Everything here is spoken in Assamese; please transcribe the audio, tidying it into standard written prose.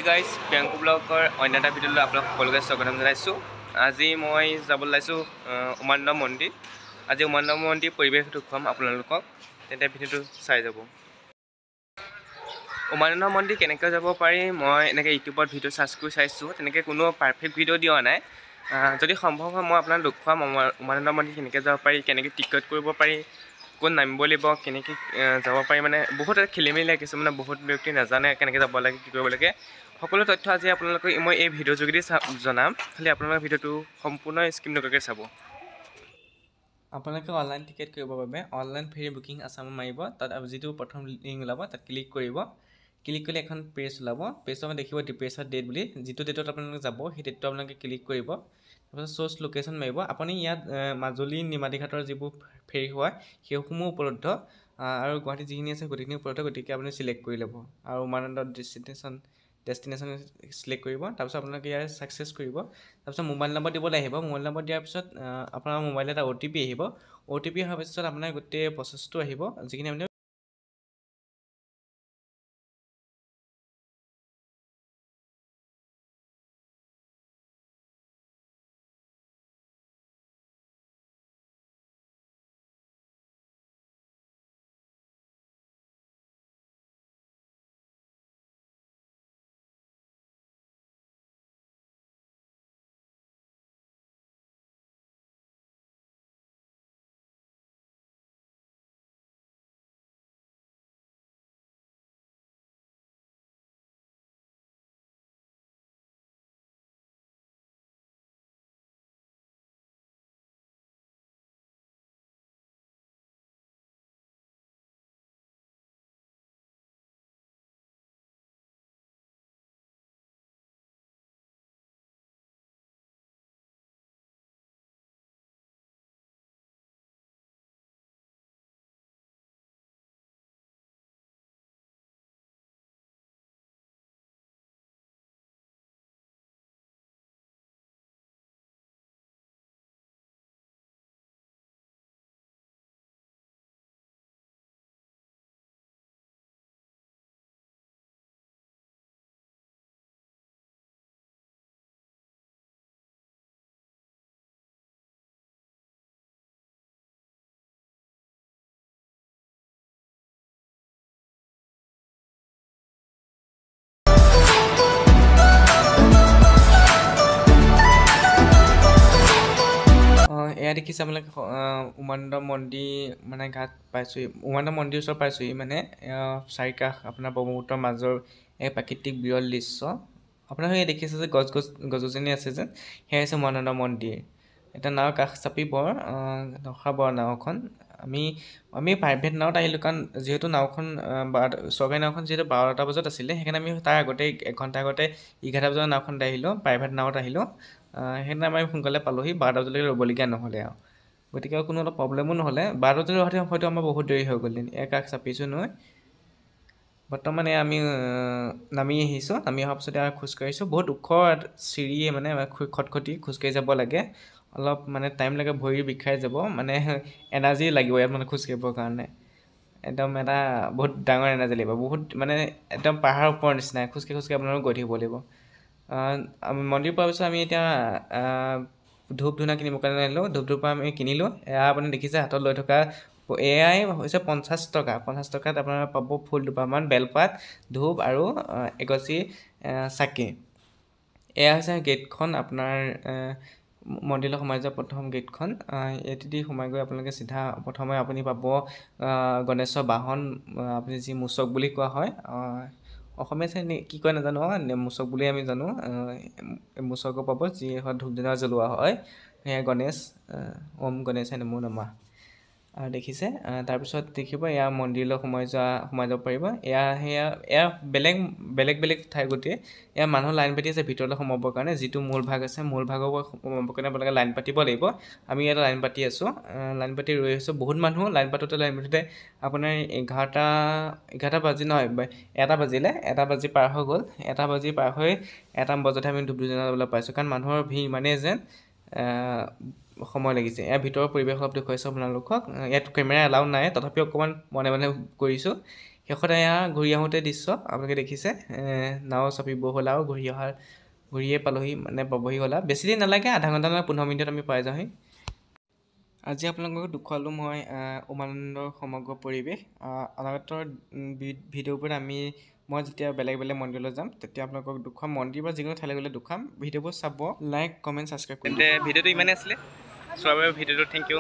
গাইজ প্ৰিয়াংকু ব্লগৰ অন্য এটা ভিডিঅ'লৈ আপোনালোক সকলোকে স্বাগতম জনাইছোঁ। আজি মই যাব ওলাইছোঁ উমানন্দ মন্দিৰ। আজি উমানন্দ মন্দিৰ পৰিৱেশটো দেখুৱাম আপোনালোকক, তেন্তে ভিডিঅ'টো চাই যাব। উমানন্দ মন্দিৰ কেনেকৈ যাব পাৰি মই এনেকৈ ইউটিউবত ভিডিঅ' চাৰ্চ কৰি চাইছোঁ, তেনেকৈ কোনো পাৰফেক্ট ভিডিঅ' দিয়া নাই। যদি সম্ভৱ হয় মই আপোনাক দেখুৱাম উমানন্দ মন্দিৰ কেনেকৈ যাব পাৰি, কেনেকৈ টিকট কৰিব পাৰি, ক'ত নামিব লাগিব, কেনেকৈ যাব পাৰি। মানে বহুত খেলি মেলি লাগিছে, মানে বহুত ব্যক্তি নাজানে কেনেকৈ যাব লাগে, কি কৰিব লাগে। সকলো তথ্য আজি আপোনালোকক মই এই ভিডিঅ'ৰ যোগেদি জনাম, খালি আপোনালোকে ভিডিঅ'টো সম্পূৰ্ণ স্কিপ নকৰাকৈ চাব। আপোনালোকে অনলাইন টিকেট কৰিবৰ বাবে অনলাইন ফেৰী বুকিং আছাম মাৰিব, তাত যিটো প্ৰথম লিংক ওলাব তাত ক্লিক কৰিব। ক্লিক কৰিলে এখন পেজ ওলাব, পেজত দেখিব ডিপ্ৰেছৰ ডেট বুলি, যিটো ডেটত আপোনালোকে যাব সেই ডেটটো আপোনালোকে ক্লিক কৰিব। তাৰপিছত চ'ৰ্চ লোকেশ্যন মাৰিব। আপুনি ইয়াত মাজুলী নিমাতীঘাটৰ যিবোৰ ফেৰী হয় সেইসমূহ উপলব্ধ, আৰু গুৱাহাটীত যিখিনি আছে গোটেইখিনি উপলব্ধ, গতিকে আপুনি চিলেক্ট কৰি ল'ব আৰু উমানন্দ ডেষ্টিনেশ্যন চিলেক্ট কৰিব। তাৰপিছত আপোনালোকে ইয়াৰ ছাকচেছ কৰিব। তাৰপিছত মোবাইল নম্বৰ দিবলৈ আহিব। মোবাইল নম্বৰ দিয়াৰ পিছত আপোনাৰ মোবাইলত এটা OTP আহিব। OTP অহাৰ পিছত আপোনাৰ গোটেই প্ৰচেছটো আহিব, যিখিনি আপুনি এয়া দেখিছে আপোনালোকে উমানন্দ মন্দিৰ মানে ঘাট পাইছোঁহি, উমানন্দ মন্দিৰ ওচৰত পাইছোঁহি। মানে চাৰিকাষ আপোনাৰ ব্ৰহ্মপুত্ৰৰ মাজৰ এক প্ৰাকৃতিক বিৰল দৃশ্য। আপোনালোকে দেখিছে যে গছ গছনি আছে যে, সেয়া হৈছে উমানন্দ মন্দিৰ। এটা নাও কাষ চাপিব ৰখাব নাওখন। আমি প্ৰাইভেট নাৱত আহিলোঁ, কাৰণ যিহেতু নাওখন চৰকাৰী নাওখন যিহেতু 12টা বজাত আছিলে, সেইকাৰণে আমি তাৰ আগতে 1 ঘণ্টা আগতে 11টা বজাত নাওখনত আহিলোঁ, প্ৰাইভেট নাৱত আহিলোঁ। সেইদিনা আমি সোনকালে পালোঁহি, 12টা বজালৈকে ৰ'বলগীয়া নহ'লে আৰু। গতিকে কোনো অলপ প্ৰব্লেমো নহ'লে। 12টা বজালৈ অহাতে হয়তো আমাৰ বহুত দেৰি হৈ গ'ল। কাষ চাপিছোঁ নহয়। বৰ্তমান আমি নামি আহিছোঁ। নামি অহাৰ পিছতে খোজকাঢ়িছোঁ। বহুত ওখ চিৰিয়ে, মানে খটখটি খোজকাঢ়ি যাব লাগে। অলপ মানে টাইম লাগে, ভৰি বিষাই যাব, মানে এনাৰ্জি লাগিব ইয়াত মানে খোজকাঢ়িবৰ কাৰণে। একদম এটা বহুত ডাঙৰ এনাৰ্জি লাগিব, বহুত মানে একদম পাহাৰৰ ওপৰৰ নিচিনা খোজকাঢ়ি আপোনালোকে গৈ থাকিব লাগিব। মন্দিৰ পোৱাৰ পিছত আমি এতিয়া ধূপ ধূনা কিনিবৰ কাৰণে আহিলোঁ। ধূপধূপা আমি কিনিলোঁ। এয়া আপুনি দেখিছে হাতত লৈ থকা, এয়াই হৈছে 50 টকা। 50 টকাত আপোনাৰ পাব ফুল দুপাহমান, বেলপাত, ধূপ আৰু এগছি চাকি। এয়া হৈছে গেটখন, আপোনাৰ মন্দিৰলৈ সোমাই যোৱা প্ৰথম গেটখন। এটি সোমাই গৈ আপোনালোকে চিধা প্ৰথমে আপুনি পাব গণেশৰ বাহন, আপুনি যি মূচক বুলি কোৱা হয়। অসমীয়া কি কয় নাজানো, মূচক বুলি আমি জানো। মূচকো পাব, যি ধূপ ধূনা জ্বলোৱা হয়। সেয়া গণেশ, ওম গণেশায় নমো নমঃ। আৰু দেখিছে, তাৰপিছত দেখিব এয়া মন্দিৰলৈ সোমাই যাব পাৰিব। এয়া বেলেগ ঠাই গোটেই। এয়া মানুহ লাইন পাতি আছে ভিতৰলৈ সোমাবৰ কাৰণে। যিটো মূল ভাগ আছে, মূল ভাগৰ সোমাবৰ কাৰণে আপোনালোকে লাইন পাতিব লাগিব। আমি ইয়াত লাইন পাতি আছোঁ, লাইন পাতি ৰৈ আছোঁ। বহুত মানুহ লাইন পাতোতে আপোনাৰ 11টা বাজি নহয়, 1টা বাজিলে। 1টা বাজি পাৰ হৈ গ'ল। 1টা বাজি পাৰ হৈ 1টা বজাতহে আমি ধূপ ধূনা জ্বলাবলৈ পাইছোঁ, কাৰণ মানুহৰ ভিৰ ইমানেই যেন সময় লাগিছে। ইয়াৰ ভিতৰৰ পৰিৱেশ অলপ দেখুৱাইছোঁ আপোনালোকক। ইয়াত কেমেৰা এলাউ নাই, তথাপিও অকণমান মনে কৰিছোঁ। শেষত এয়া ঘূৰি আহোঁতে দৃশ্য আপোনালোকে দেখিছে নাও চাপিব হ'ল আৰু ঘূৰিয়ে পালোহি মানে পাবহি হ'লা বেছি দিন নালাগে আধা ঘণ্টা নহয় 15 মিনিটত আমি পাই যাওঁহি আজি আপোনালোকক দেখুৱালোঁ মই উমানন্দৰ সমগ্ৰ পৰিৱেশ অনাগতৰ ভিডিঅ'বোৰ মই যেতিয়া বেলেগ বেলেগ মন্দিৰলৈ যাম তেতিয়া আপোনালোকক দেখুৱাম মন্দিৰ বা যিকোনো ঠাইলৈ গ'লে দেখুৱাম ভিডিঅ'বোৰ চাব লাইক কমেণ্ট ছাবস্ক্ৰাইব তেন্তে ভিডিঅ'টো ইমানেই আছিলে চোৱাৰ বাবে ভিডিঅ'টো থেংক ইউ